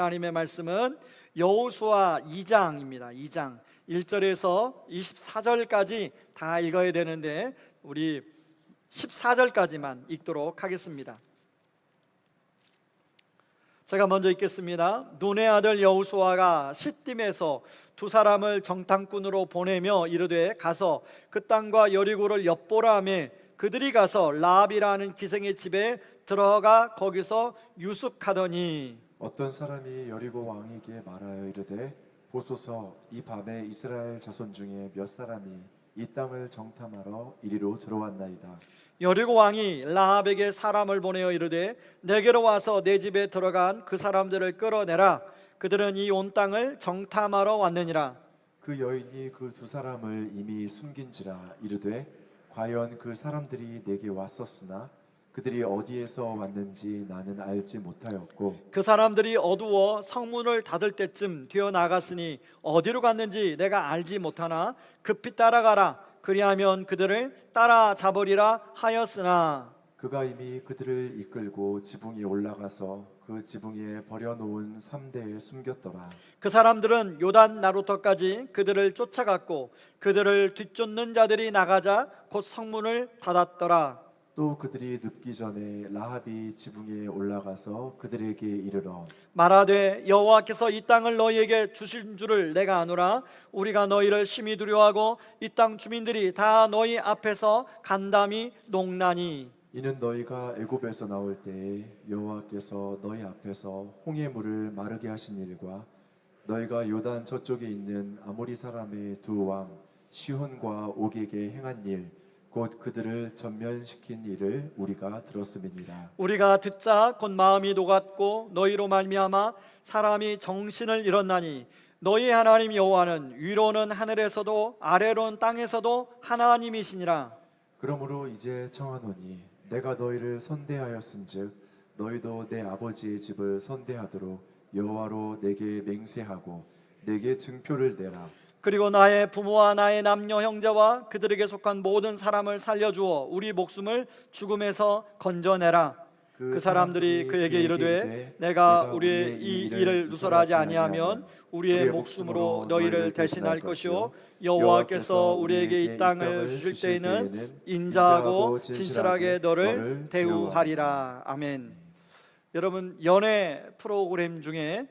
하나님의 말씀은 여호수아 2장입니다. 2장 1절에서 24절까지 다 읽어야 되는데 우리 14절까지만 읽도록 하겠습니다. 제가 먼저 읽겠습니다. 눈의 아들 여호수아가 시딤에서 두 사람을 정탐꾼으로 보내며 이르되 가서 그 땅과 여리고를 엿보라 하며 그들이 가서 라합이라는 기생의 집에 들어가 거기서 유숙하더니 어떤 사람이 여리고 왕에게 말하여 이르되 보소서 이 밤에 이스라엘 자손 중에 몇 사람이 이 땅을 정탐하러 이리로 들어왔나이다. 여리고 왕이 라합에게 사람을 보내어 이르되 내게로 와서 내 집에 들어간 그 사람들을 끌어내라. 그들은 이 온 땅을 정탐하러 왔느니라. 그 여인이 그 두 사람을 이미 숨긴지라 이르되 과연 그 사람들이 내게 왔었으나 그들이 어디에서 왔는지 나는 알지 못하였고 그 사람들이 어두워 성문을 닫을 때쯤 되어 나갔으니 어디로 갔는지 내가 알지 못하나 급히 따라가라. 그리하면 그들을 따라잡으리라 하였으나 그가 이미 그들을 이끌고 지붕에 올라가서 그 지붕에 버려놓은 삼대에 숨겼더라. 그 사람들은 요단 나루터까지 그들을 쫓아갔고 그들을 뒤쫓는 자들이 나가자 곧 성문을 닫았더라. 또 그들이 눕기 전에 라합이 지붕에 올라가서 그들에게 이르러 말하되 여호와께서 이 땅을 너희에게 주신 줄을 내가 아노라. 우리가 너희를 심히 두려워하고 이 땅 주민들이 다 너희 앞에서 간담이 농나니 이는 너희가 애굽에서 나올 때에 여호와께서 너희 앞에서 홍해 물을 마르게 하신 일과 너희가 요단 저쪽에 있는 아모리 사람의 두 왕 시혼과 옥에게 행한 일 곧 그들을 전면시킨 일을 우리가 들었음이니라. 우리가 듣자 곧 마음이 녹았고 너희로 말미암아 사람이 정신을 잃었나니 너희 하나님 여호와는 위로는 하늘에서도 아래로는 땅에서도 하나님이시니라. 그러므로 이제 청하노니 내가 너희를 선대하였은즉 너희도 내 아버지의 집을 선대하도록 여호와로 내게 맹세하고 내게 증표를 내라. 그리고 나의 부모와 나의 남녀 형제와 그들에게 속한 모든 사람을 살려주어 우리 목숨을 죽음에서 건져내라. 그 사람들이 그에게 이르되 내가 우리의 이 일을 누설하지 아니하면 우리의 목숨으로 너희를 대신할 것이요 여호와께서 우리에게 이 땅을 주실 때에는 인자하고 진실하게 너를 대우하리라. 아멘. 여러분, 연애 프로그램 중에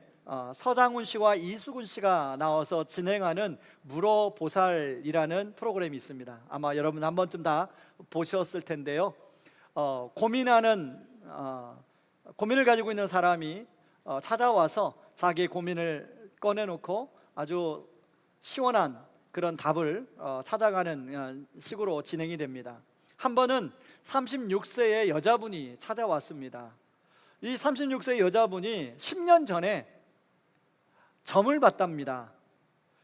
서장훈 씨와 이수근 씨가 나와서 진행하는 물어보살이라는 프로그램이 있습니다. 아마 여러분 한 번쯤 다 보셨을 텐데요. 고민을 가지고 있는 사람이 찾아와서 자기의 고민을 꺼내놓고 아주 시원한 그런 답을 찾아가는 식으로 진행이 됩니다. 한 번은 36세의 여자분이 찾아왔습니다. 이 36세 여자분이 10년 전에 점을 봤답니다.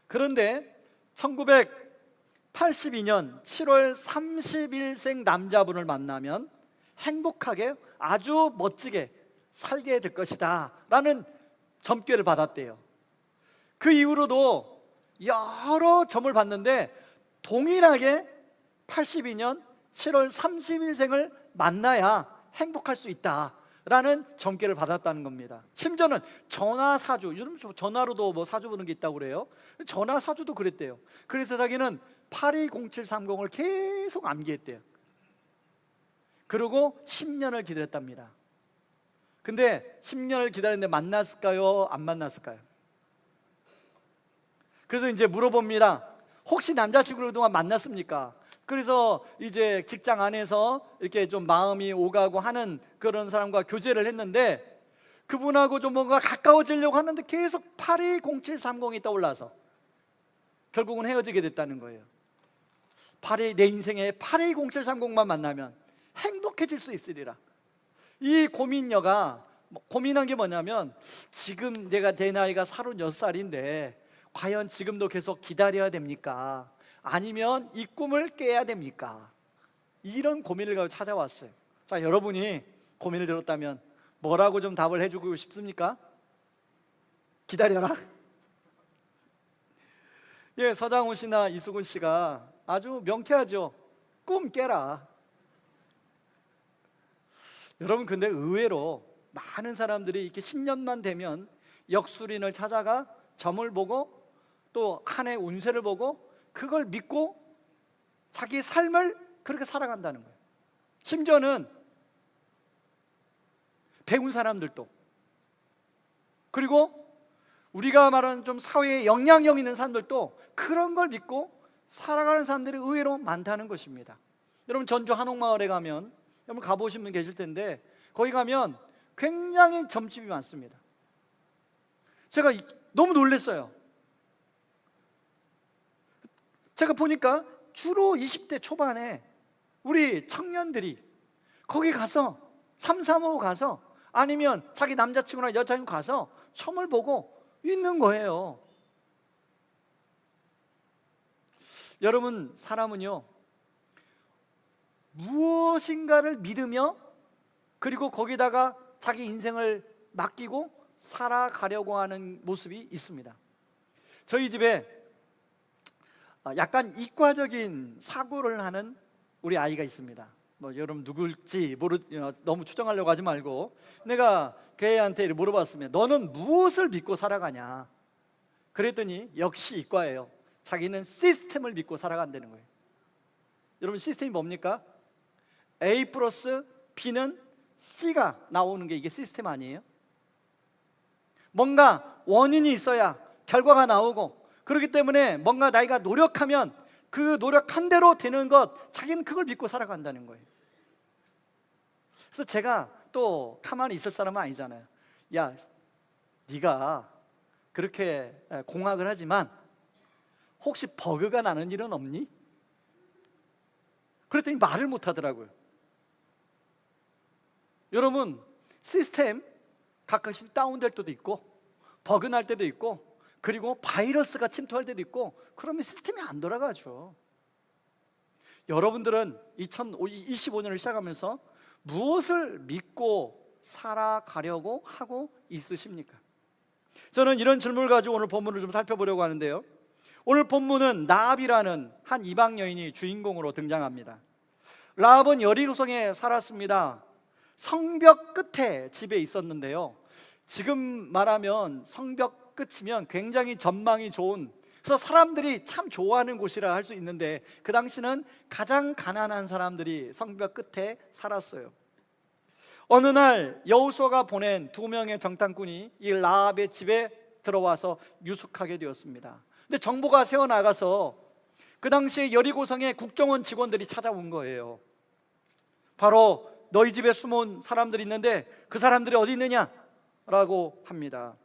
그런데 1982년 7월 30일생 남자분을 만나면 행복하게 아주 멋지게 살게 될 것이다 라는 점괘를 받았대요. 그 이후로도 여러 점을 봤는데 동일하게 82년 7월 30일생을 만나야 행복할 수 있다 라는 점괘를 받았다는 겁니다. 심지어는 전화사주, 요즘 전화로도 뭐 사주 보는 게 있다고 그래요. 전화사주도 그랬대요. 그래서 자기는 820730을 계속 암기했대요. 그리고 10년을 기다렸답니다. 근데 10년을 기다렸는데 만났을까요? 안 만났을까요? 그래서 이제 물어봅니다. 혹시 남자친구를 그동안 만났습니까? 그래서 이제 직장 안에서 이렇게 좀 마음이 오가고 하는 그런 사람과 교제를 했는데 그분하고 좀 뭔가 가까워지려고 하는데 계속 820730이 떠올라서 결국은 헤어지게 됐다는 거예요. 내 인생에 820730만 만나면 행복해질 수 있으리라. 이 고민녀가 고민한 게 뭐냐면 지금 내 나이가 36살인데 과연 지금도 계속 기다려야 됩니까? 아니면 이 꿈을 깨야 됩니까? 이런 고민을 가지고 찾아왔어요. 자, 여러분이 고민을 들었다면 뭐라고 좀 답을 해주고 싶습니까? 기다려라. 예, 서장훈 씨나 이수근 씨가 아주 명쾌하죠. 꿈 깨라. 여러분, 근데 의외로 많은 사람들이 이렇게 10년만 되면 역술인을 찾아가 점을 보고 또 한 해 운세를 보고 그걸 믿고 자기의 삶을 그렇게 살아간다는 거예요. 심지어는 배운 사람들도, 그리고 우리가 말하는 좀 사회에 영향력 있는 사람들도 그런 걸 믿고 살아가는 사람들이 의외로 많다는 것입니다. 여러분 전주 한옥마을에 가면, 여러분 가보신 분 계실 텐데 거기 가면 굉장히 점집이 많습니다. 제가 너무 놀랐어요. 제가 보니까 주로 20대 초반에 우리 청년들이 거기 가서 삼삼오오 가서, 아니면 자기 남자친구나 여자친구 가서 점을 보고 있는 거예요. 여러분, 사람은요 무엇인가를 믿으며 그리고 거기다가 자기 인생을 맡기고 살아가려고 하는 모습이 있습니다. 저희 집에 약간 이과적인 사고를 하는 우리 아이가 있습니다. 뭐 여러분 누굴지 너무 추정하려고 하지 말고, 내가 걔한테 물어봤습니다. 너는 무엇을 믿고 살아가냐? 그랬더니 역시 이과예요. 자기는 시스템을 믿고 살아간다는 거예요. 여러분, 시스템이 뭡니까? A 플러스 B는 C가 나오는 게 이게 시스템 아니에요? 뭔가 원인이 있어야 결과가 나오고, 그렇기 때문에 뭔가 나이가 노력하면 그 노력한 대로 되는 것, 자기는 그걸 믿고 살아간다는 거예요. 그래서 제가 또 가만히 있을 사람은 아니잖아요. 야, 네가 그렇게 공학을 하지만 혹시 버그가 나는 일은 없니? 그랬더니 말을 못 하더라고요. 여러분, 시스템 가끔씩 다운될 때도 있고 버그 날 때도 있고, 그리고 바이러스가 침투할 때도 있고, 그러면 시스템이 안 돌아가죠. 여러분들은 2025년을 시작하면서 무엇을 믿고 살아가려고 하고 있으십니까? 저는 이런 질문을 가지고 오늘 본문을 좀 살펴보려고 하는데요, 오늘 본문은 라합이라는 한 이방 여인이 주인공으로 등장합니다. 라합은 여리고성에 살았습니다. 성벽 끝에 집에 있었는데요, 지금 말하면 성벽 끝이면 굉장히 전망이 좋은, 그래서 사람들이 참 좋아하는 곳이라 할 수 있는데, 그 당시는 가장 가난한 사람들이 성벽 끝에 살았어요. 어느 날 여호수아가 보낸 2명의 정탐꾼이 이 라합의 집에 들어와서 유숙하게 되었습니다. 근데 정보가 새어나가서 그 당시에 여리고성의 국정원 직원들이 찾아온 거예요. 바로 너희 집에 숨은 사람들이 있는데 그 사람들이 어디 있느냐? 라고 합니다.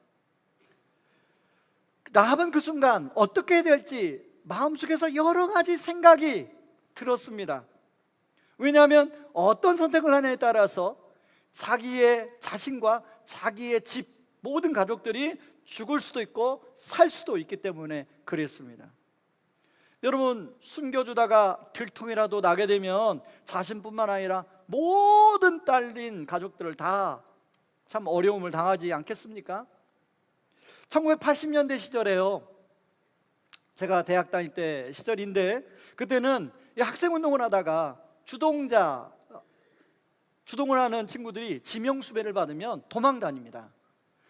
라합은 그 순간 어떻게 해야 될지 마음속에서 여러 가지 생각이 들었습니다. 왜냐하면 어떤 선택을 하냐에 따라서 자기의 자신과 자기의 집, 모든 가족들이 죽을 수도 있고 살 수도 있기 때문에 그랬습니다. 여러분, 숨겨주다가 들통이라도 나게 되면 자신뿐만 아니라 모든 딸린 가족들을 다 참 어려움을 당하지 않겠습니까? 1980년대 시절에요, 제가 대학 다닐 때 시절인데, 그때는 학생운동을 하다가 주동을 하는 친구들이 지명수배를 받으면 도망 다닙니다.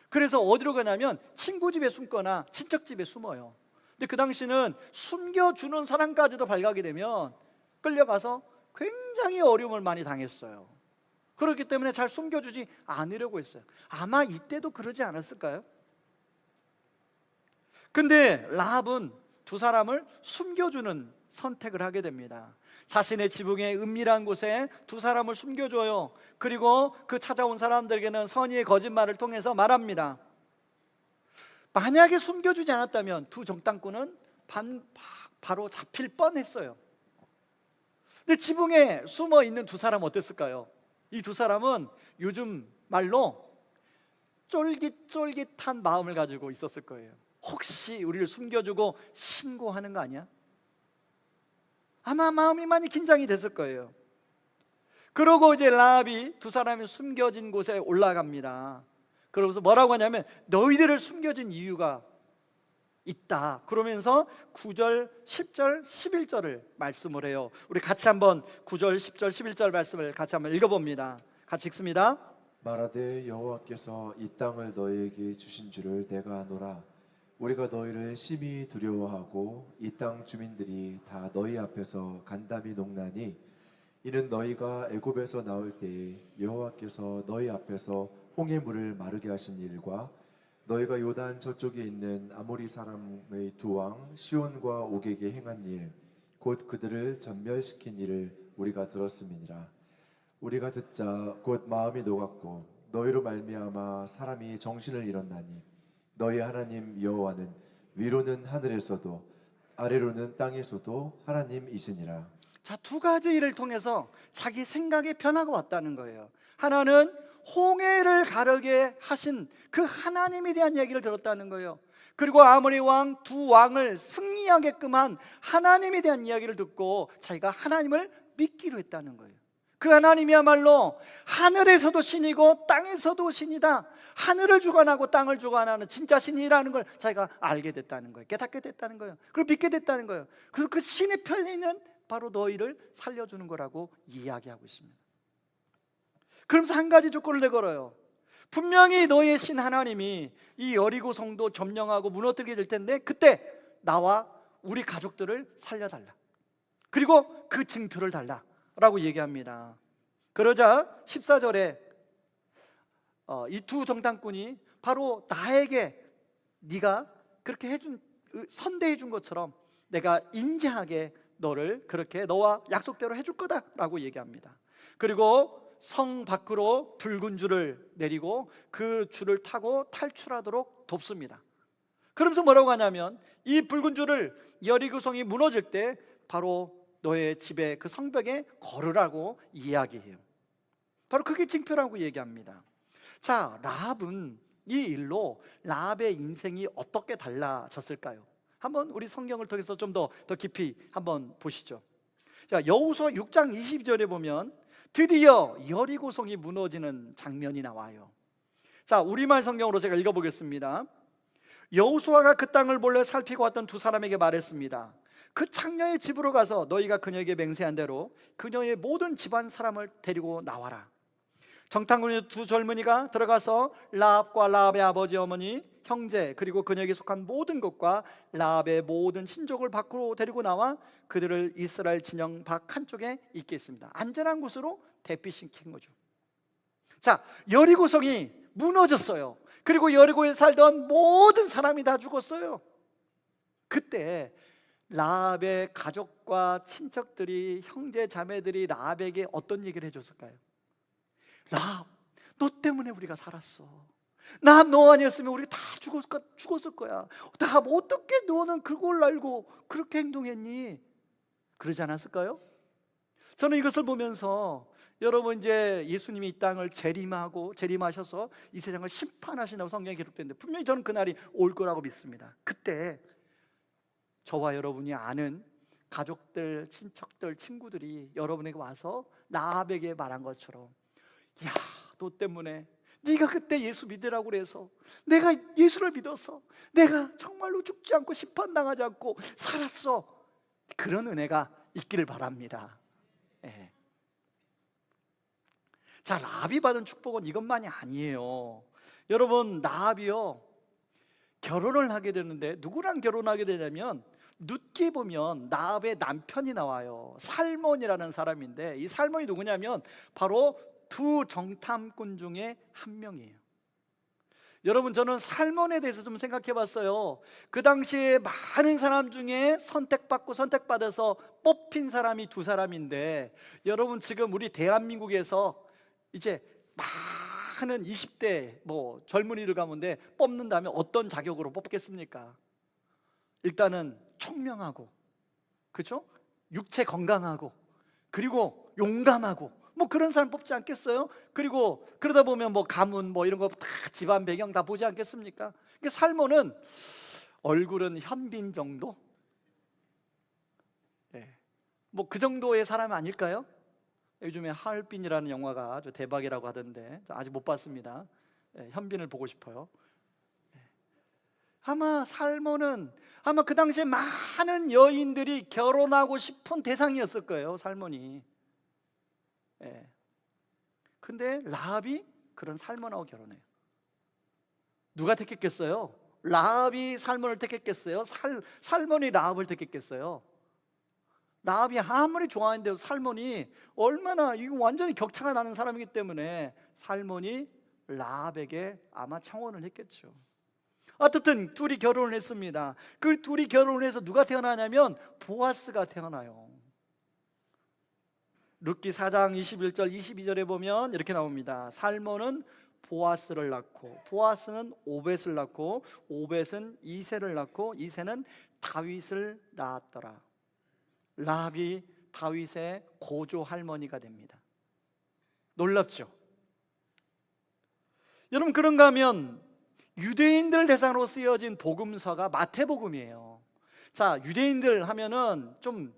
그래서 어디로 가냐면 친구 집에 숨거나 친척 집에 숨어요. 근데 그 당시는 숨겨주는 사람까지도 발각이 되면 끌려가서 굉장히 어려움을 많이 당했어요. 그렇기 때문에 잘 숨겨주지 않으려고 했어요. 아마 이때도 그러지 않았을까요? 근데 라합은 두 사람을 숨겨주는 선택을 하게 됩니다. 자신의 지붕의 은밀한 곳에 두 사람을 숨겨줘요. 그리고 그 찾아온 사람들에게는 선의의 거짓말을 통해서 말합니다. 만약에 숨겨주지 않았다면 두 정탐꾼은 바로 잡힐 뻔했어요. 근데 지붕에 숨어 있는 두 사람 어땠을까요? 이 두 사람은 요즘 말로 쫄깃쫄깃한 마음을 가지고 있었을 거예요. 혹시 우리를 숨겨주고 신고하는 거 아니야? 아마 마음이 많이 긴장이 됐을 거예요. 그러고 이제 라합이 두 사람이 숨겨진 곳에 올라갑니다. 그러면서 뭐라고 하냐면 너희들을 숨겨진 이유가 있다. 그러면서 9절, 10절, 11절을 말씀을 해요. 우리 같이 한번 9절, 10절, 11절 말씀을 같이 한번 읽어봅니다. 같이 읽습니다. 말하되 여호와께서 이 땅을 너희에게 주신 줄을 내가 아노라. 우리가 너희를 심히 두려워하고 이 땅 주민들이 다 너희 앞에서 간담이 농나니 이는 너희가 애굽에서 나올 때에 여호와께서 너희 앞에서 홍해 물을 마르게 하신 일과 너희가 요단 저쪽에 있는 아모리 사람의 두 왕 시온과 옥에게 행한 일 곧 그들을 전멸시킨 일을 우리가 들었음이니라. 우리가 듣자 곧 마음이 녹았고 너희로 말미암아 사람이 정신을 잃었나니 너희 하나님 여호와는 위로는 하늘에서도 아래로는 땅에서도 하나님이시니라. 자, 두 가지 일을 통해서 자기 생각의 변화가 왔다는 거예요. 하나는 홍해를 가르게 하신 그 하나님에 대한 이야기를 들었다는 거예요. 그리고 아모리 왕 두 왕을 승리하게끔 한 하나님에 대한 이야기를 듣고 자기가 하나님을 믿기로 했다는 거예요. 그 하나님이야말로 하늘에서도 신이고 땅에서도 신이다. 하늘을 주관하고 땅을 주관하는 진짜 신이라는 걸 자기가 알게 됐다는 거예요. 깨닫게 됐다는 거예요. 그리고 믿게 됐다는 거예요. 그래서 그 신의 편에는 바로 너희를 살려주는 거라고 이야기하고 있습니다. 그러면서 한 가지 조건을 내걸어요. 분명히 너희의 신 하나님이 이 여리고 성도 점령하고 무너뜨리게 될 텐데 그때 나와 우리 가족들을 살려달라. 그리고 그 징표를 달라 라고 얘기합니다. 그러자 14절에 이 두 정탐꾼이 바로 나에게 네가 그렇게 선대해 준 것처럼 내가 인자하게 너를 그렇게 너와 약속대로 해줄 거다라고 얘기합니다. 그리고 성 밖으로 붉은 줄을 내리고 그 줄을 타고 탈출하도록 돕습니다. 그러면서 뭐라고 하냐면 이 붉은 줄을 여리고 성이 무너질 때 바로 너의 집에 그 성벽에 걸으라고 이야기해요. 바로 그게 징표라고 얘기합니다. 자, 라합은 이 일로 라합의 인생이 어떻게 달라졌을까요? 한번 우리 성경을 통해서 좀 더 깊이 한번 보시죠. 자, 여호수아 6장 22절에 보면 드디어 여리고성이 무너지는 장면이 나와요. 자, 우리말 성경으로 제가 읽어보겠습니다. 여호수아가 그 땅을 몰래 살피고 왔던 두 사람에게 말했습니다. 그 창녀의 집으로 가서 너희가 그녀에게 맹세한 대로 그녀의 모든 집안 사람을 데리고 나와라. 정탐꾼의 두 젊은이가 들어가서 라합과 라합의 아버지 어머니 형제 그리고 그녀에게 속한 모든 것과 라합의 모든 친족을 밖으로 데리고 나와 그들을 이스라엘 진영 밖 한쪽에 있게 했습니다. 안전한 곳으로 대피시킨 거죠. 자, 여리고성이 무너졌어요. 그리고 여리고에 살던 모든 사람이 다 죽었어요. 그때 라합의 가족과 친척들이 형제 자매들이 라합에게 어떤 얘기를 해줬을까요? 라합, 너 때문에 우리가 살았어. 나 너 아니었으면 우리 다 죽었을 거야. 라합, 어떻게 너는 그걸 알고 그렇게 행동했니? 그러지 않았을까요? 저는 이것을 보면서 여러분 이제 예수님이 이 땅을 재림하셔서 이 세상을 심판하신다고 성경에 기록되는데 분명히 저는 그날이 올 거라고 믿습니다. 그때 저와 여러분이 아는 가족들, 친척들, 친구들이 여러분에게 와서 라합에게 말한 것처럼 야, 너 때문에 네가 그때 예수 믿으라고 그래서 내가 예수를 믿어서 내가 정말로 죽지 않고 심판당하지 않고 살았어. 그런 은혜가 있기를 바랍니다. 예. 자, 라합이 받은 축복은 이것만이 아니에요. 여러분, 라합이요 결혼을 하게 되는데 누구랑 결혼하게 되냐면 늦게 보면 라합의 남편이 나와요. 살몬이라는 사람인데 이 살몬이 누구냐면 바로 두 정탐꾼 중에 한 명이에요. 여러분, 저는 살몬에 대해서 좀 생각해 봤어요. 그 당시에 많은 사람 중에 선택받아서 뽑힌 사람이 두 사람인데 여러분, 지금 우리 대한민국에서 이제 많은 20대 젊은이들 가운데 뽑는다면 어떤 자격으로 뽑겠습니까? 일단은 청명하고, 그렇죠? 육체 건강하고, 그리고 용감하고 그런 사람 뽑지 않겠어요? 그리고 그러다 보면 가문 이런 거 다 집안 배경 다 보지 않겠습니까? 그러니까 살몬은 얼굴은 현빈 정도? 예. 그 정도의 사람 아닐까요? 요즘에 하얼빈이라는 영화가 아주 대박이라고 하던데 아직 못 봤습니다. 예, 현빈을 보고 싶어요. 예. 아마 살몬은 그 당시에 많은 여인들이 결혼하고 싶은 대상이었을 거예요. 살몬이. 예. 근데 라합이 그런 살몬하고 결혼해요. 누가 택했겠어요? 라합이 살몬을 택했겠어요? 살몬이 라합을 택했겠어요? 라합이 아무리 좋아했는데 살몬이 얼마나, 이거 완전히 격차가 나는 사람이기 때문에 살몬이 라합에게 아마 청혼을 했겠죠. 어쨌든 둘이 결혼을 했습니다. 그 둘이 결혼을 해서 누가 태어나냐면 보아스가 태어나요. 룻기 4장 21절 22절에 보면 이렇게 나옵니다. 살몬은 보아스를 낳고, 보아스는 오벳을 낳고, 오벳은 이새를 낳고, 이새는 다윗을 낳았더라. 라합이 다윗의 고조 할머니가 됩니다. 놀랍죠? 여러분, 그런가 하면 유대인들 대상으로 쓰여진 복음서가 마태복음이에요. 자, 유대인들 하면은 좀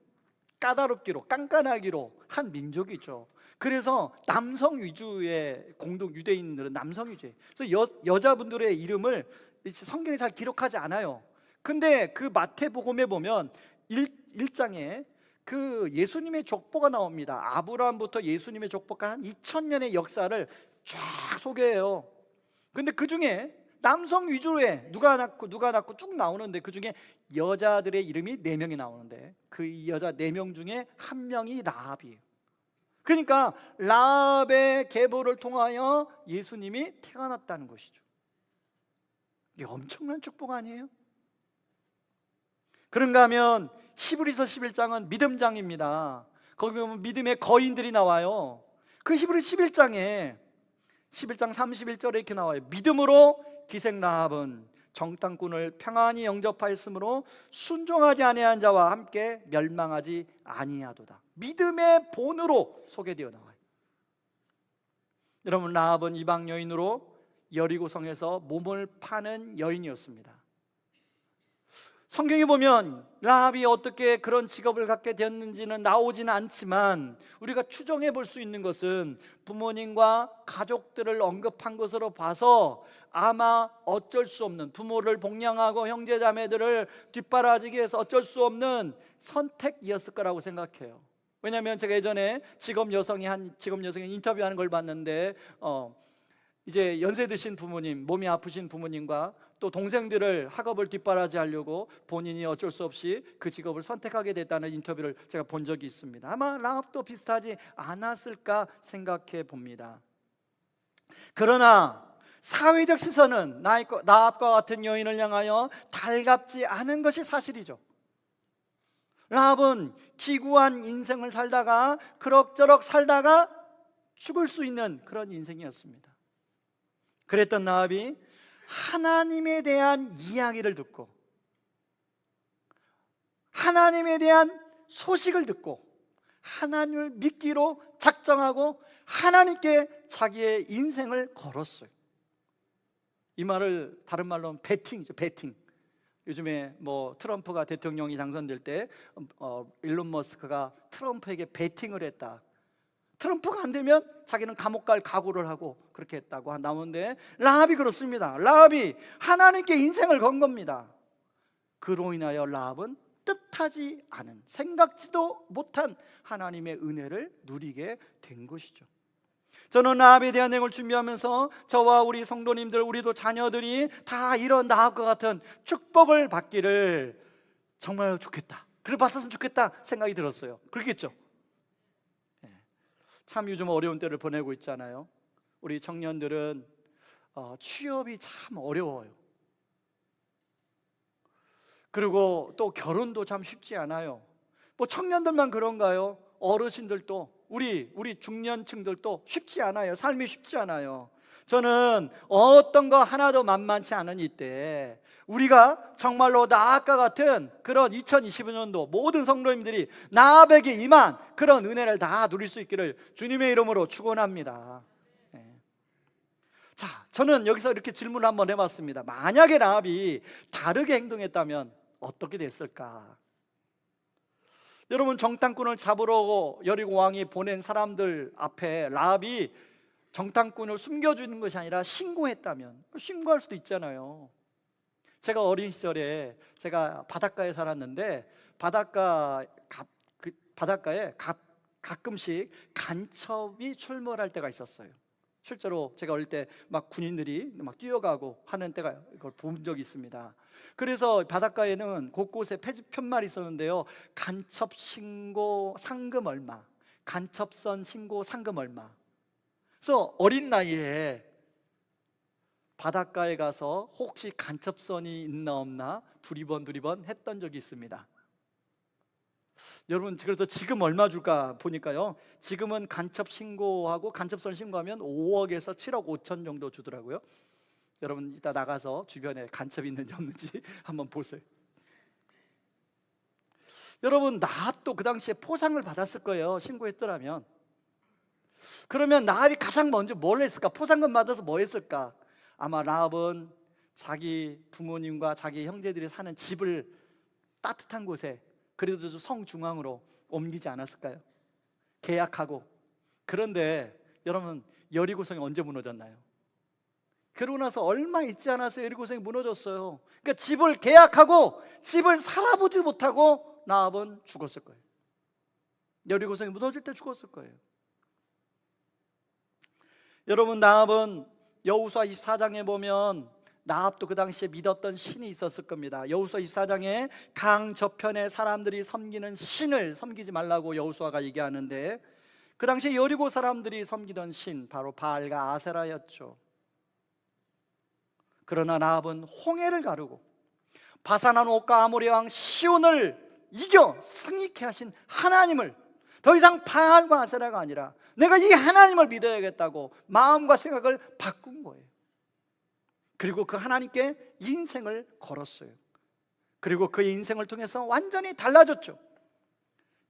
까다롭기로, 깐깐하기로 한 민족이죠. 그래서 남성 위주의 유대인들은 남성 위주예요. 그래서 여자분들의 이름을 성경에 잘 기록하지 않아요. 근데 그 마태복음에 보면 1장에 그 예수님의 족보가 나옵니다. 아브라함부터 예수님의 족보가 한 2000년의 역사를 쫙 소개해요. 근데 그 중에 남성 위주로에 누가 낳고 쭉 나오는데, 그 중에 여자들의 이름이 4명이 나오는데 그 여자 4명 중에 한 명이 라합이에요. 그러니까 라합의 계보를 통하여 예수님이 태어났다는 것이죠. 이게 엄청난 축복 아니에요? 그런가 하면 히브리서 11장은 믿음장입니다. 거기 보면 믿음의 거인들이 나와요. 그 히브리 11장 31절에 이렇게 나와요. 믿음으로 기생 라합은 정탐꾼을 평안히 영접하였으므로 순종하지 아니한 자와 함께 멸망하지 아니하도다. 믿음의 본으로 소개되어 나와요. 여러분, 라합은 이방 여인으로 여리고성에서 몸을 파는 여인이었습니다. 성경에 보면 라합이 어떻게 그런 직업을 갖게 되었는지는 나오지는 않지만, 우리가 추정해 볼 수 있는 것은 부모님과 가족들을 언급한 것으로 봐서 아마 어쩔 수 없는, 부모를 복양하고 형제자매들을 뒷바라지기 위해서 어쩔 수 없는 선택이었을 거라고 생각해요. 왜냐하면 제가 예전에 직업 여성이 인터뷰하는 걸 봤는데, 이제 연세 드신 부모님, 몸이 아프신 부모님과 또 동생들을 학업을 뒷바라지 하려고 본인이 어쩔 수 없이 그 직업을 선택하게 됐다는 인터뷰를 제가 본 적이 있습니다. 아마 라합도 비슷하지 않았을까 생각해 봅니다. 그러나 사회적 시선은 라합과 같은 여인을 향하여 달갑지 않은 것이 사실이죠. 라합은 기구한 인생을 살다가 그럭저럭 살다가 죽을 수 있는 그런 인생이었습니다. 그랬던 라합이 하나님에 대한 이야기를 듣고, 하나님에 대한 소식을 듣고 하나님을 믿기로 작정하고 하나님께 자기의 인생을 걸었어요. 이 말을 다른 말로는 베팅이죠. 베팅. 요즘에 뭐 트럼프가 대통령이 당선될 때 일론 머스크가 트럼프에게 베팅을 했다. 트럼프가 안 되면 자기는 감옥 갈 각오를 하고 그렇게 했다고 나오는데, 라합이 그렇습니다. 라합이 하나님께 인생을 건 겁니다. 그로 인하여 라합은 뜻하지 않은, 생각지도 못한 하나님의 은혜를 누리게 된 것이죠. 저는 라합에 대한 내용을 준비하면서 저와 우리 성도님들, 우리도 자녀들이 다 이런 라합과 같은 축복을 받기를 정말 좋겠다, 그걸 받았으면 좋겠다 생각이 들었어요. 그렇겠죠? 참 요즘 어려운 때를 보내고 있잖아요. 우리 청년들은 취업이 참 어려워요. 그리고 또 결혼도 참 쉽지 않아요. 뭐 청년들만 그런가요? 어르신들도, 우리 중년층들도 쉽지 않아요. 삶이 쉽지 않아요. 저는 어떤 거 하나도 만만치 않은 이때 우리가 정말로 라합과 같은 그런 2025년도 모든 성도님들이 라합에게 임한 그런 은혜를 다 누릴 수 있기를 주님의 이름으로 축원합니다. 자, 저는 여기서 이렇게 질문을 한번 해봤습니다. 만약에 라합이 다르게 행동했다면 어떻게 됐을까? 여러분, 정탐꾼을 잡으러 여리고 왕이 보낸 사람들 앞에 라합이 정탐꾼을 숨겨주는 것이 아니라 신고했다면, 신고할 수도 있잖아요. 제가 어린 시절에 제가 바닷가에 살았는데 바닷가에 가끔씩 간첩이 출몰할 때가 있었어요. 실제로 제가 어릴 때 막 군인들이 막 뛰어가고 하는 때가 이걸 본 적이 있습니다. 그래서 바닷가에는 곳곳에 편말이 있었는데요. 간첩 신고 상금 얼마, 간첩선 신고 상금 얼마. 그래서 어린 나이에 바닷가에 가서 혹시 간첩선이 있나 없나 두리번 했던 적이 있습니다. 여러분, 그래서 지금 얼마 줄까 보니까요, 지금은 간첩 신고하고 간첩선 신고하면 5억에서 7억 5천 정도 주더라고요. 여러분 이따 나가서 주변에 간첩이 있는지 없는지 한번 보세요. 여러분, 나합도 그 당시에 포상을 받았을 거예요, 신고했더라면. 그러면 나합이 가장 먼저 뭘 했을까? 포상금 받아서 뭐 했을까? 아마 나합은 자기 부모님과 자기 형제들이 사는 집을 따뜻한 곳에, 그래도 좀 성중앙으로 옮기지 않았을까요? 계약하고. 그런데 여러분, 여리고성이 언제 무너졌나요? 그러고 나서 얼마 있지 않아서 여리고성이 무너졌어요. 그러니까 집을 계약하고 집을 살아보지 못하고 나합은 죽었을 거예요. 여리고성이 무너질 때 죽었을 거예요. 여러분, 나합은 여호수아 24장에 보면 나합도 그 당시에 믿었던 신이 있었을 겁니다. 여호수아 24장에 강 저편에 사람들이 섬기는 신을 섬기지 말라고 여호수아가 얘기하는데, 그 당시에 여리고 사람들이 섬기던 신 바로 바알과 아세라였죠. 그러나 나합은 홍해를 가르고 바산한 옥과 아모리 왕 시온을 이겨 승리케 하신 하나님을, 더 이상 바알과 아세라가 아니라 내가 이 하나님을 믿어야겠다고 마음과 생각을 바꾼 거예요. 그리고 그 하나님께 인생을 걸었어요. 그리고 그 인생을 통해서 완전히 달라졌죠.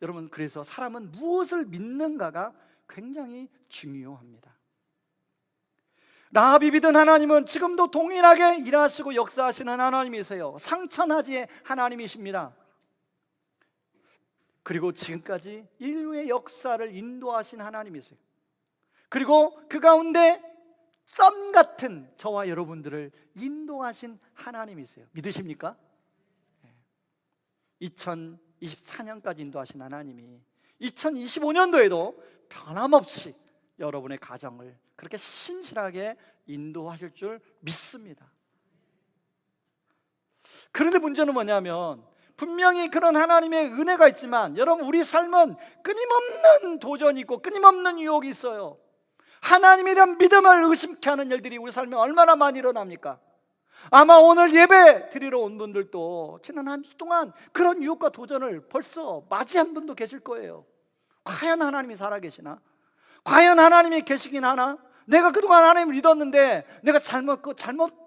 여러분, 그래서 사람은 무엇을 믿는가가 굉장히 중요합니다. 라합이 믿은 하나님은 지금도 동일하게 일하시고 역사하시는 하나님이세요. 상천하지의 하나님이십니다. 그리고 지금까지 인류의 역사를 인도하신 하나님이세요. 그리고 그 가운데 점 같은 저와 여러분들을 인도하신 하나님이세요. 믿으십니까? 2024년까지 인도하신 하나님이 2025년도에도 변함없이 여러분의 가정을 그렇게 신실하게 인도하실 줄 믿습니다. 그런데 문제는 뭐냐면, 분명히 그런 하나님의 은혜가 있지만 여러분, 우리 삶은 끊임없는 도전이 있고 끊임없는 유혹이 있어요. 하나님에 대한 믿음을 의심케 하는 일들이 우리 삶에 얼마나 많이 일어납니까? 아마 오늘 예배 드리러 온 분들도 지난 한 주 동안 그런 유혹과 도전을 벌써 맞이한 분도 계실 거예요. 과연 하나님이 살아계시나? 과연 하나님이 계시긴 하나? 내가 그동안 하나님을 믿었는데 내가 잘못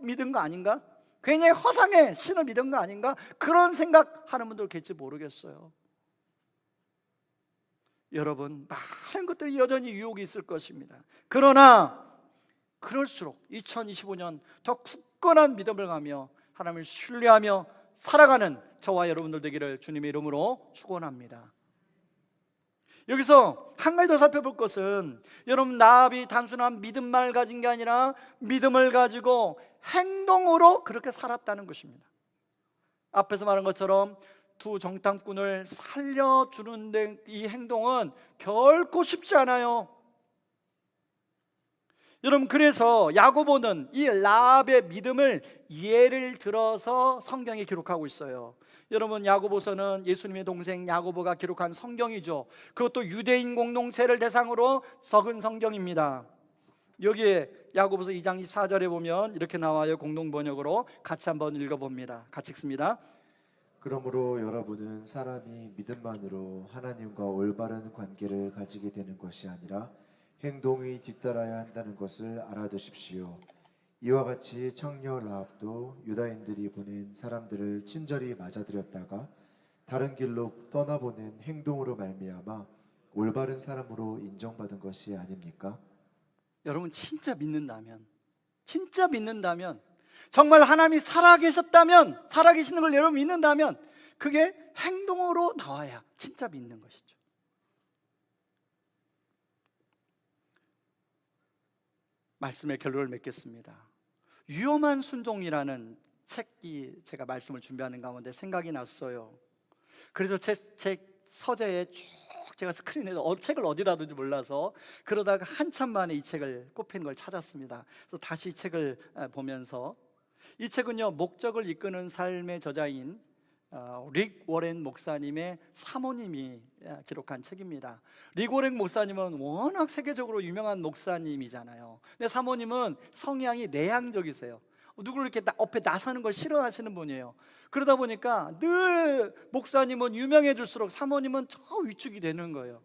믿은 거 아닌가? 괜히 허상의 신을 믿은 거 아닌가? 그런 생각하는 분들 계실지 모르겠어요. 여러분, 많은 것들이 여전히 유혹이 있을 것입니다. 그러나 그럴수록 2025년 더 굳건한 믿음을 가며 하나님을 신뢰하며 살아가는 저와 여러분들 되기를 주님의 이름으로 축원합니다. 여기서 한 가지 더 살펴볼 것은, 여러분, 나합이 단순한 믿음만을 가진 게 아니라 믿음을 가지고 행동으로 그렇게 살았다는 것입니다. 앞에서 말한 것처럼 두 정탐꾼을 살려주는 데 이 행동은 결코 쉽지 않아요. 여러분, 그래서 야고보는 이 라합의 믿음을 예를 들어서 성경에 기록하고 있어요. 여러분, 야고보서는 예수님의 동생 야고보가 기록한 성경이죠. 그것도 유대인 공동체를 대상으로 적은 성경입니다. 여기에 야고보서 2장 24절에 보면 이렇게 나와요. 공동번역으로 같이 한번 읽어봅니다. 같이 읽습니다. 그러므로 여러분은 사람이 믿음만으로 하나님과 올바른 관계를 가지게 되는 것이 아니라 행동이 뒤따라야 한다는 것을 알아두십시오. 이와 같이 청녀 라합도 유다인들이 보낸 사람들을 친절히 맞아들였다가 다른 길로 떠나보낸 행동으로 말미암아 올바른 사람으로 인정받은 것이 아닙니까? 여러분, 진짜 믿는다면, 정말 하나님이 살아계셨다면, 살아계시는 걸 여러분 믿는다면 그게 행동으로 나와야 진짜 믿는 것이죠. 말씀의 결론을 맺겠습니다. 위험한 순종이라는 책이 제가 말씀을 준비하는 가운데 생각이 났어요. 그래서 제 책 서재에 쭉 제가 스크린에서 책을 어디다 둔지 몰라서 그러다가 한참 만에 이 책을 꼽힌 걸 찾았습니다. 그래서 다시 이 책을 보면서, 이 책은요, 목적을 이끄는 삶의 저자인 릭 워렌 목사님의 사모님이 기록한 책입니다. 릭 워렌 목사님은 워낙 세계적으로 유명한 목사님이잖아요. 근데 사모님은 성향이 내향적이세요. 누구를 이렇게 앞에 나서는 걸 싫어하시는 분이에요. 그러다 보니까 늘 목사님은 유명해질수록 사모님은 저 위축이 되는 거예요.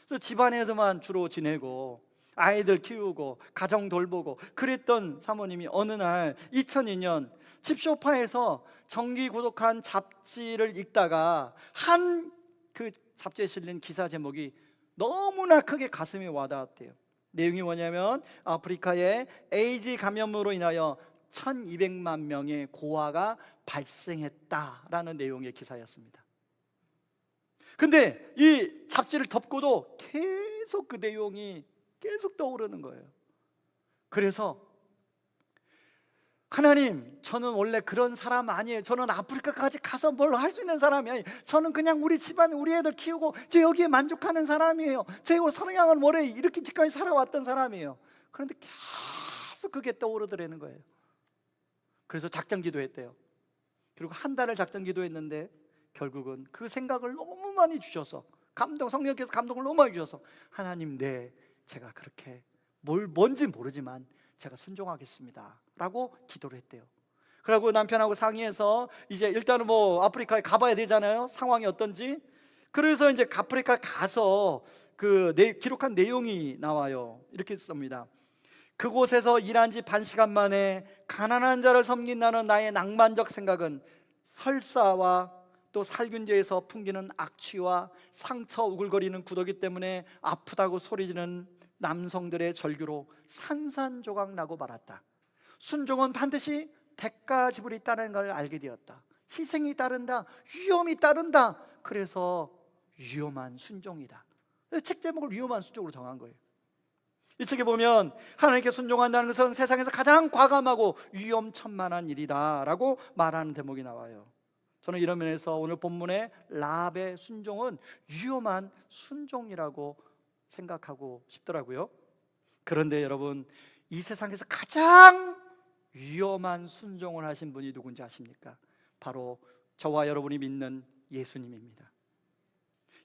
그래서 집안에서만 주로 지내고 아이들 키우고 가정 돌보고 그랬던 사모님이 어느 날 2002년 집 소파에서 정기 구독한 잡지를 읽다가 한 그 잡지에 실린 기사 제목이 너무나 크게 가슴에 와닿았대요. 내용이 뭐냐면 아프리카에 에이즈 감염으로 인하여 1200만 명의 고아가 발생했다라는 내용의 기사였습니다. 근데 이 잡지를 덮고도 계속 그 내용이 계속 떠오르는 거예요. 그래서 하나님, 저는 원래 그런 사람 아니에요. 저는 아프리카까지 가서 뭘 할 수 있는 사람이 아니에요. 저는 그냥 우리 집안, 우리 애들 키우고 저 여기에 만족하는 사람이에요. 제가 성향을 뭐래 이렇게 지금까지 살아왔던 사람이에요. 그런데 계속 그게 떠오르더라는 거예요. 그래서 작전 기도했대요. 그리고 한 달을 작전 기도했는데 결국은 그 생각을 너무 많이 주셔서, 성령께서 감동을 너무 많이 주셔서, 하나님, 제가 그렇게 뭔지 모르지만 제가 순종하겠습니다 라고 기도를 했대요. 그리고 남편하고 상의해서 이제 일단은 뭐 아프리카에 가봐야 되잖아요, 상황이 어떤지. 그래서 이제 아프리카에 가서 기록한 내용이 나와요. 이렇게 씁니다. 그곳에서 일한 지 반 시간 만에 가난한 자를 섬긴다는 나의 낭만적 생각은 설사와 또 살균제에서 풍기는 악취와 상처 우글거리는 구더기 때문에 아프다고 소리지는 남성들의 절규로 산산조각 나고 말았다. 순종은 반드시 대가 지불이 있다는 걸 알게 되었다. 희생이 따른다, 위험이 따른다. 그래서 위험한 순종이다. 책 제목을 위험한 순종으로 정한 거예요. 이 책에 보면 하나님께 순종한다는 것은 세상에서 가장 과감하고 위험천만한 일이다 라고 말하는 대목이 나와요. 저는 이런 면에서 오늘 본문의 라합의 순종은 위험한 순종이라고 생각하고 싶더라고요. 그런데 여러분, 이 세상에서 가장 위험한 순종을 하신 분이 누군지 아십니까? 바로 저와 여러분이 믿는 예수님입니다.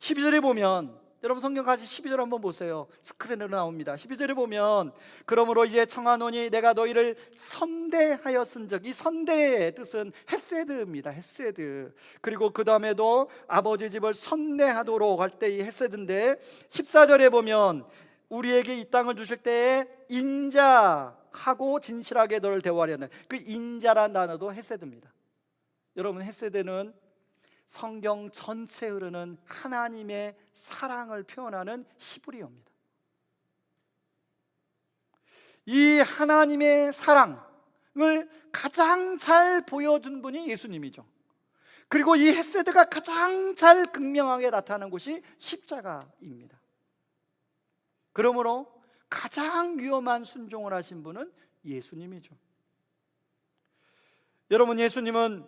12절에 보면, 여러분 성경 같이 12절 한번 보세요. 스크린으로 나옵니다. 12절에 보면, 그러므로 이제 청하노니 내가 너희를 선대하였은즉, 이 선대의 뜻은 헤세드입니다. 헤세드. 그리고 그 다음에도 아버지 집을 선대하도록 할 때 이 헤세드인데, 14절에 보면 우리에게 이 땅을 주실 때에 인자하고 진실하게 너를 대우하려는 그 인자란 단어도 헤세드입니다. 여러분, 헤세드는 성경 전체에 흐르는 하나님의 사랑을 표현하는 히브리어입니다. 이 하나님의 사랑을 가장 잘 보여준 분이 예수님이죠. 그리고 이 헤세드가 가장 잘 극명하게 나타나는 곳이 십자가입니다. 그러므로 가장 위험한 순종을 하신 분은 예수님이죠. 여러분, 예수님은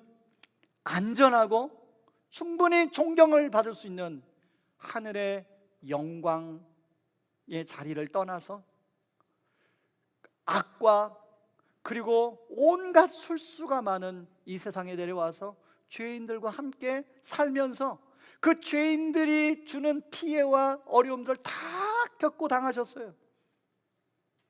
안전하고 충분히 존경을 받을 수 있는 하늘의 영광의 자리를 떠나서 악과 그리고 온갖 술수가 많은 이 세상에 내려와서 죄인들과 함께 살면서 그 죄인들이 주는 피해와 어려움들을 다 겪고 당하셨어요.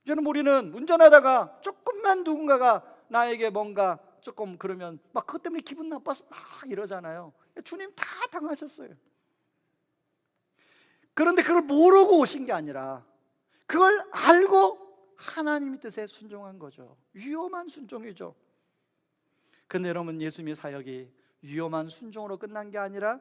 여러분, 우리는 운전하다가 조금만 누군가가 나에게 뭔가 조금 그러면 막 그것 때문에 기분 나빠서 막 이러잖아요. 주님 다 당하셨어요. 그런데 그걸 모르고 오신 게 아니라 그걸 알고 하나님의 뜻에 순종한 거죠. 위험한 순종이죠. 근데 여러분, 예수님의 사역이 위험한 순종으로 끝난 게 아니라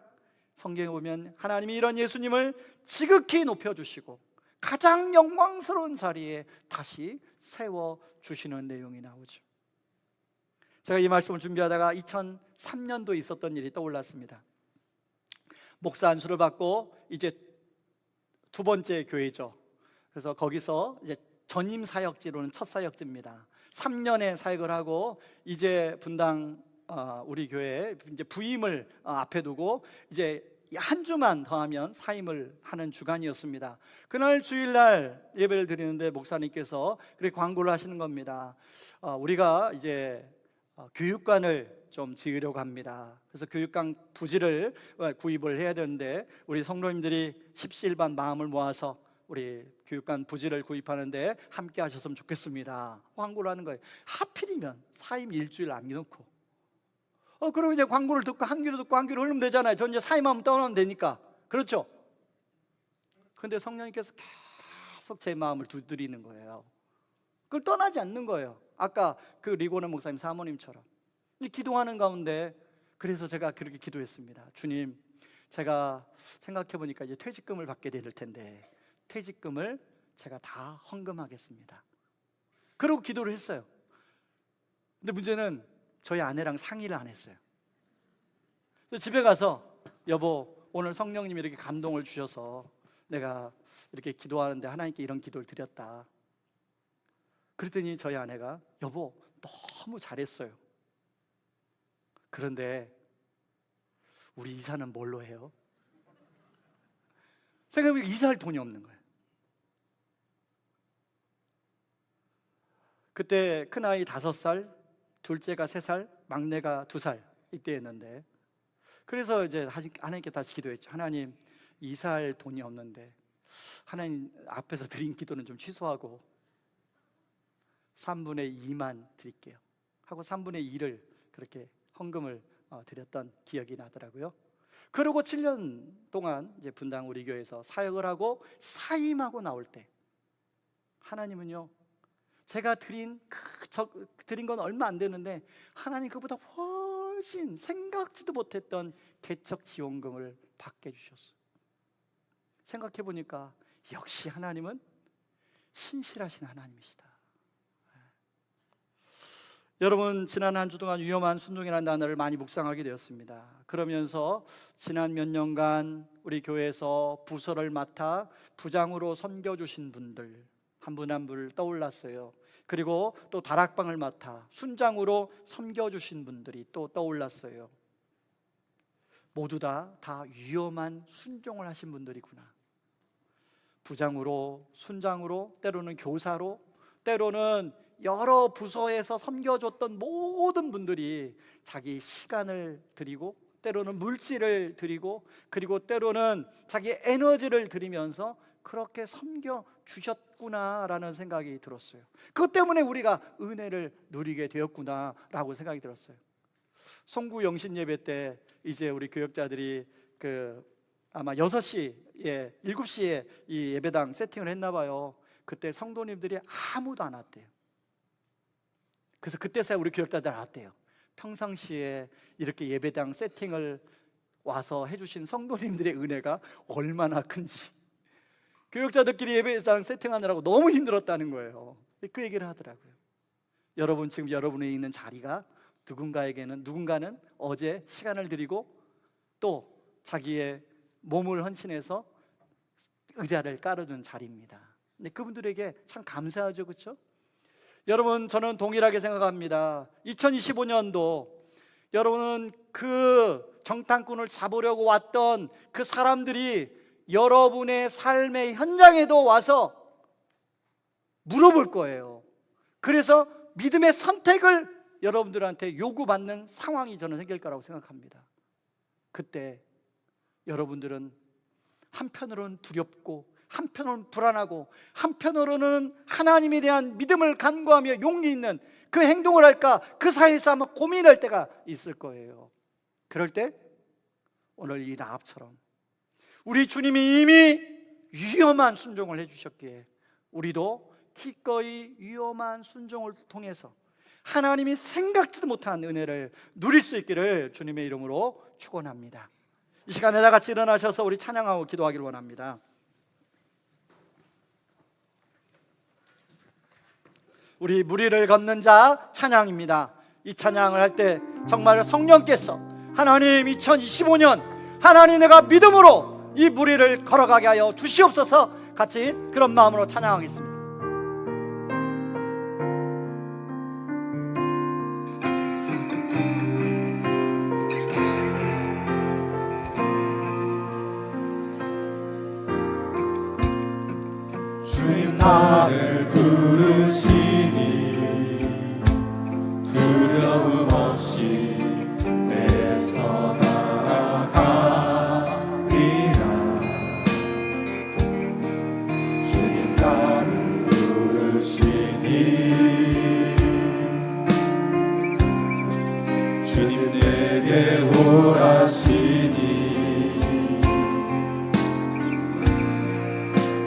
성경에 보면 하나님이 이런 예수님을 지극히 높여주시고 가장 영광스러운 자리에 다시 세워주시는 내용이 나오죠. 제가 이 말씀을 준비하다가 2003년도에 있었던 일이 떠올랐습니다. 목사 안수를 받고 이제 두 번째 교회죠. 그래서 거기서 이제 전임 사역지로는 첫 사역지입니다. 3년의 사역을 하고 이제 분당 우리 교회에 이제 부임을 앞에 두고 이제 한 주만 더하면 사임을 하는 주간이었습니다. 그날 주일날 예배를 드리는데 목사님께서 그렇게 광고를 하시는 겁니다. 우리가 이제 교육관을 좀 지으려고 합니다. 그래서 교육관 부지를 구입을 해야 되는데 우리 성도님들이 십시일반 마음을 모아서 우리 교육관 부지를 구입하는데 함께 하셨으면 좋겠습니다. 광고를 하는 거예요. 하필이면 사임 일주일 남겨놓고 그리고 이제 광고를 듣고 한 귀로 듣고 한 귀로 흘리면 되잖아요. 전 이제 사임하면 떠나면 되니까. 그렇죠? 근데 성령님께서 계속 제 마음을 두드리는 거예요. 그걸 떠나지 않는 거예요. 아까 그 리고네 목사님 사모님처럼 기도하는 가운데 그래서 제가 그렇게 기도했습니다. 주님, 제가 생각해 보니까 이제 퇴직금을 받게 될 텐데 퇴직금을 제가 다 헌금하겠습니다. 그러고 기도를 했어요. 근데 문제는 저희 아내랑 상의를 안 했어요. 그래서 집에 가서 여보, 오늘 성령님이 이렇게 감동을 주셔서 내가 이렇게 기도하는데 하나님께 이런 기도를 드렸다. 그랬더니 저희 아내가 여보, 너무 잘했어요. 그런데 우리 이사는 뭘로 해요? 생각해보니까 이사할 돈이 없는 거예요. 그때 큰아이 5살, 둘째가 3살, 막내가 2살 이때였는데, 그래서 이제 하나님께 다시 기도했죠. 하나님, 이사할 돈이 없는데 하나님 앞에서 드린 기도는 좀 취소하고 3분의 2만 드릴게요 하고 3분의 2를 그렇게 헌금을 드렸던 기억이 나더라고요. 그러고 7년 동안 이제 분당 우리 교회에서 사역을 하고 사임하고 나올 때 하나님은요, 제가 드린 건 얼마 안 되는데 하나님 그보다 훨씬 생각지도 못했던 개척 지원금을 받게 해주셨어요. 생각해 보니까 역시 하나님은 신실하신 하나님이시다. 여러분, 지난 한 주 동안 위험한 순종이라는 단어를 많이 묵상하게 되었습니다. 그러면서 지난 몇 년간 우리 교회에서 부서를 맡아 부장으로 섬겨주신 분들 한 분 한 분 떠올랐어요. 그리고 또 다락방을 맡아 순장으로 섬겨주신 분들이 또 떠올랐어요. 모두 다 위험한 순종을 하신 분들이구나. 부장으로, 순장으로, 때로는 교사로, 때로는 여러 부서에서 섬겨줬던 모든 분들이 자기 시간을 드리고 때로는 물질을 드리고 그리고 때로는 자기 에너지를 드리면서 그렇게 섬겨주셨구나라는 생각이 들었어요. 그것 때문에 우리가 은혜를 누리게 되었구나라고 생각이 들었어요. 송구 영신 예배 때 이제 우리 교역자들이 아마 6시에 7시에 이 예배당 세팅을 했나 봐요. 그때 성도님들이 아무도 안 왔대요. 그래서 그때서야 우리 교역자들 알았대요. 평상시에 이렇게 예배당 세팅을 와서 해주신 성도님들의 은혜가 얼마나 큰지, 교역자들끼리 예배당 세팅하느라고 너무 힘들었다는 거예요. 그 얘기를 하더라고요. 여러분, 지금 여러분이 있는 자리가 누군가는 어제 시간을 드리고 또 자기의 몸을 헌신해서 의자를 깔아준 자리입니다. 근데 그분들에게 참 감사하죠, 그렇죠? 여러분, 저는 동일하게 생각합니다. 2025년도 여러분은 그 정탐꾼을 잡으려고 왔던 그 사람들이 여러분의 삶의 현장에도 와서 물어볼 거예요. 그래서 믿음의 선택을 여러분들한테 요구받는 상황이 저는 생길 거라고 생각합니다. 그때 여러분들은 한편으로는 두렵고 한편으로는 불안하고 한편으로는 하나님에 대한 믿음을 간구하며 용기 있는 그 행동을 할까, 그 사이에서 아마 고민할 때가 있을 거예요. 그럴 때 오늘 이 라합처럼 우리 주님이 이미 위험한 순종을 해주셨기에 우리도 기꺼이 위험한 순종을 통해서 하나님이 생각지도 못한 은혜를 누릴 수 있기를 주님의 이름으로 축원합니다. 이 시간에 다 같이 일어나셔서 우리 찬양하고 기도하기를 원합니다. 우리 무리를 걷는 자 찬양입니다. 이 찬양을 할 때 정말 성령께서 하나님 2025년 하나님 내가 믿음으로 이 무리를 걸어가게 하여 주시옵소서, 같이 그런 마음으로 찬양하겠습니다. 나를 부르시니 두려움 없이 애써 나아가리라. 주님 나를 부르시니 주님 내게 오라시니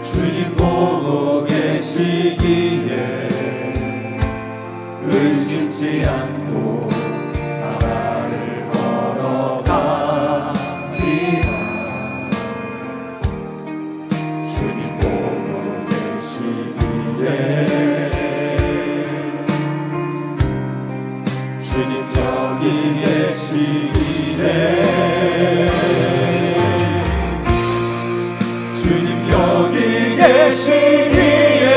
주님 보고 계시기에 의심치 않고 나를 걸어가리라. 주님 보고 계시기에 주님 여기 계시기에 주님 여기 계시기에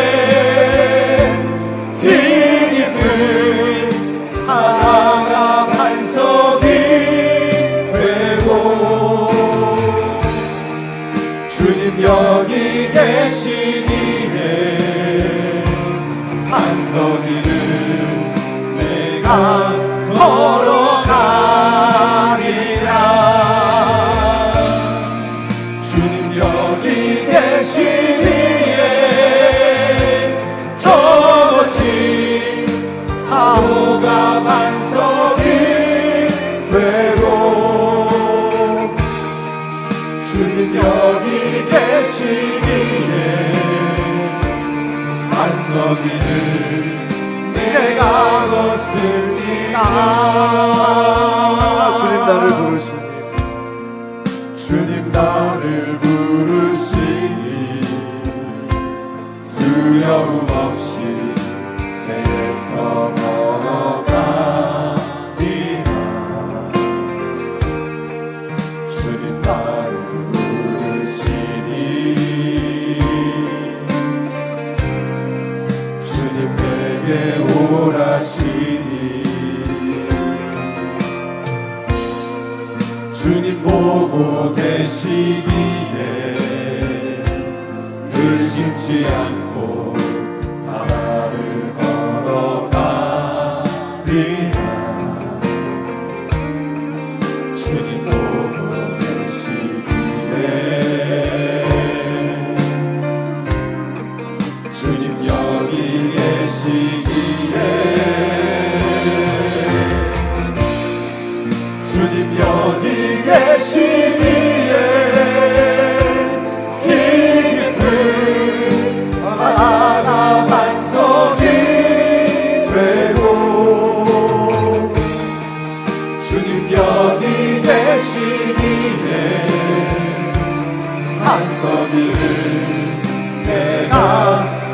이 깊은 하나가 반석이 되고 주님 여기 계시기에 반석이는 내가 걸어가리라. 주님 여기 계시기에 저 멋진 바로가 반석이 되고 주님 여기 계시기에 반석이는 내가 걷습니다. 주님 나를 부르시니 주님 나를 부르시니 두려움 없이 애써 걸어가리라. 주님 나를 부르시니 주님 내게 오라시니 주님 보고 계시기에 의심치 않고 나를 걸어가리라. 주님 보고 계시기에 주님 여기 계시기에 주님 여기 계시기에 이 깊은 하나 반석이 되고 주님 여기 계시기에 반석이를 내가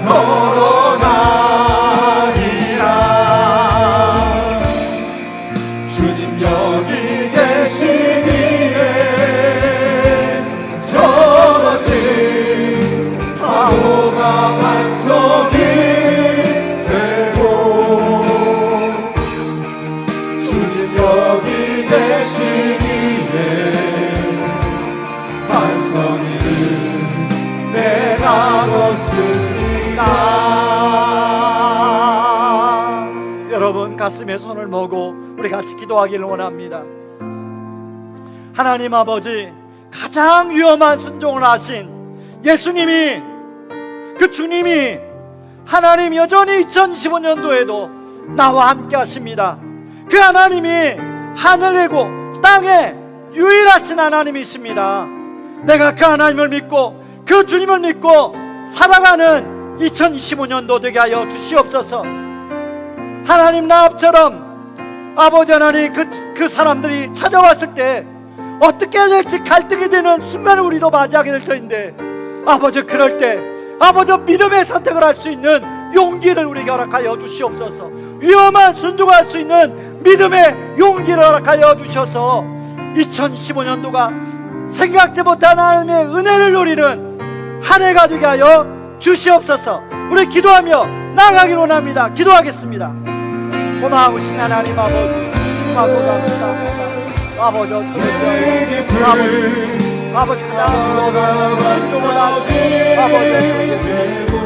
걸어가리라. 주님 여기 계시기에 저 멋진 바로가 반석이 되고 주님 여기 계시기에 반석이를 내가 걷습니다. 여러분 가슴에 손을 모으고 우리 같이 기도하기를 원합니다. 하나님 아버지, 가장 위험한 순종을 하신 예수님이, 그 주님이 하나님 여전히 2025년도에도 나와 함께 하십니다. 그 하나님이 하늘이고 땅에 유일하신 하나님이십니다. 내가 그 하나님을 믿고 그 주님을 믿고 살아가는 2025년도 되게 하여 주시옵소서. 하나님, 나처럼 아버지 하나님 그 사람들이 찾아왔을 때 어떻게 해야 될지 갈등이 되는 순간을 우리도 맞이하게 될 터인데, 아버지 그럴 때 아버지 믿음의 선택을 할 수 있는 용기를 우리에게 허락하여 주시옵소서. 위험한 순종할 수 있는 믿음의 용기를 허락하여 주셔서 2025년도가 생각지 못한 하나님의 은혜를 누리는 한 해가 되게 하여 주시옵소서. 우리 기도하며 나아가길 원합니다. 기도하겠습니다. 고마우신 하나님 아버지, 고마고 감사합니다. 아버지 아버지 가장 순종을 하신 아버지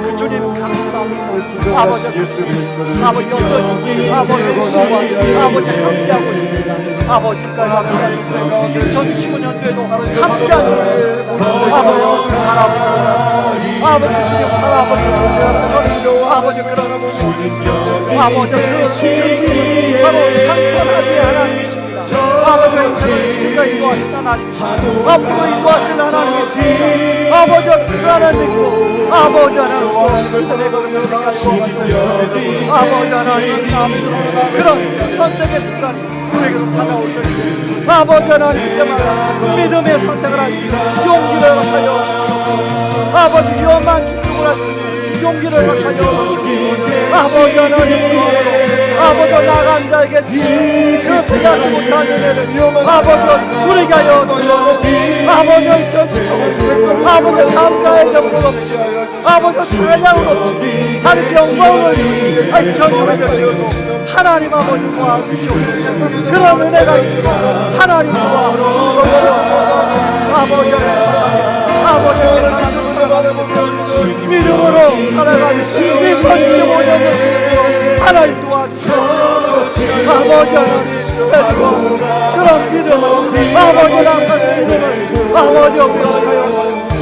그 주님 향해 싸웁니다. 승리하신 아버지, 예수 그리스도를 아버지 여전히 아버지의 시와 아버지 함께하고 있습니다. 아버지까지 2015년도에도 함께하는 아버지 바라보고 아버지 주님 바라보고 아버지 그러는 아버지 그 바로 상처나지 하나님이십니다. 아버지 우리가 인도하신 하나님이십니다. 앞으로 인도하신 하나님이십니다. 아버지 그 하나님 믿고 아버지 하나님 그런 선택의 순간이 우리에게로 찾아올 때에 아버지 하나님 이제마다 믿음의 선택을 할 수 있는 용기를 하여 아버지 위험한 죽음을 할 수 있는 용기를 하여 아버지 하나님 아버지 나간 자에게 그 생각을 못하는 은혜를 아버지 우리가 하여 주시옵소서. 아버지 전시고 아버지 감사의 정보로 아버지 찬양으로 하나님께 영광을 전부를 드리고 하나님 아버지 도와주시옵소서. 그런 은혜가 있고 하나님 도와주시옵소서. 아버지 믿음으로 살아가는 2025년을 하나님 도와주시옵소서. 아버지 하나님 그런 믿음을 아버지랑 같은 믿음을 아버지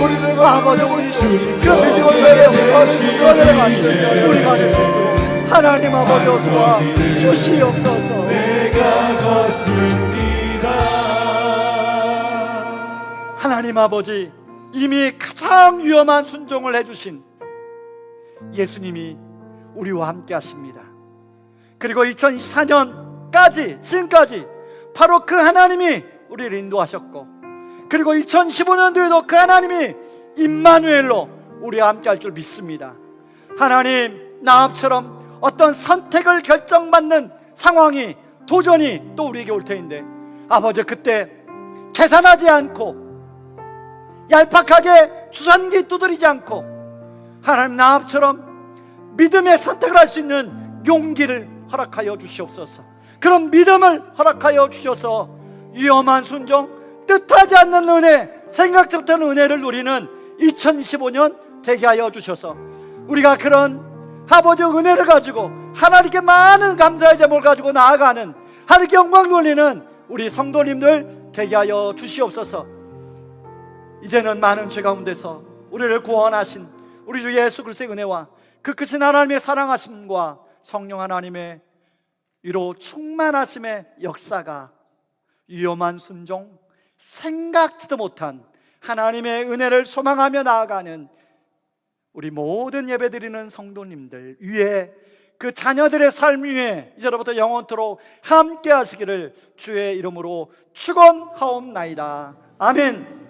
우리가 아버지 우리 그 믿음을 드러내가지고 우리가 하나님 아버지 도와 주시옵소서. 하나님 아버지 이미 가장 위험한 순종을 해주신 예수님이 우리와 함께 하십니다. 그리고 2024년까지 지금까지 바로 그 하나님이 우리를 인도하셨고 그리고 2015년도에도 그 하나님이 임마누엘로 우리와 함께 할 줄 믿습니다. 하나님 나합처럼 어떤 선택을 결정받는 상황이 도전이 또 우리에게 올 테인데 아버지 그때 계산하지 않고 얄팍하게 주산기 두드리지 않고 하나님 나합처럼 믿음의 선택을 할 수 있는 용기를 허락하여 주시옵소서. 그런 믿음을 허락하여 주셔서 위험한 순종, 뜻하지 않는 은혜, 생각지 못하는 은혜를 누리는 2015년 되게 하여 주셔서 우리가 그런 아버지 은혜를 가지고 하나님께 많은 감사의 제목을 가지고 나아가는 하나님께 영광 돌리는 우리 성도님들 되게 하여 주시옵소서. 이제는 많은 죄 가운데서 우리를 구원하신 우리 주 예수 그리스도의 은혜와 그 크신 하나님의 사랑하심과 성령 하나님의 위로 충만하심의 역사가 위험한 순종, 생각지도 못한 하나님의 은혜를 소망하며 나아가는 우리 모든 예배드리는 성도님들 위에 그 자녀들의 삶 위에 이제로부터 영원토록 함께 하시기를 주의 이름으로 축원하옵나이다. 아멘.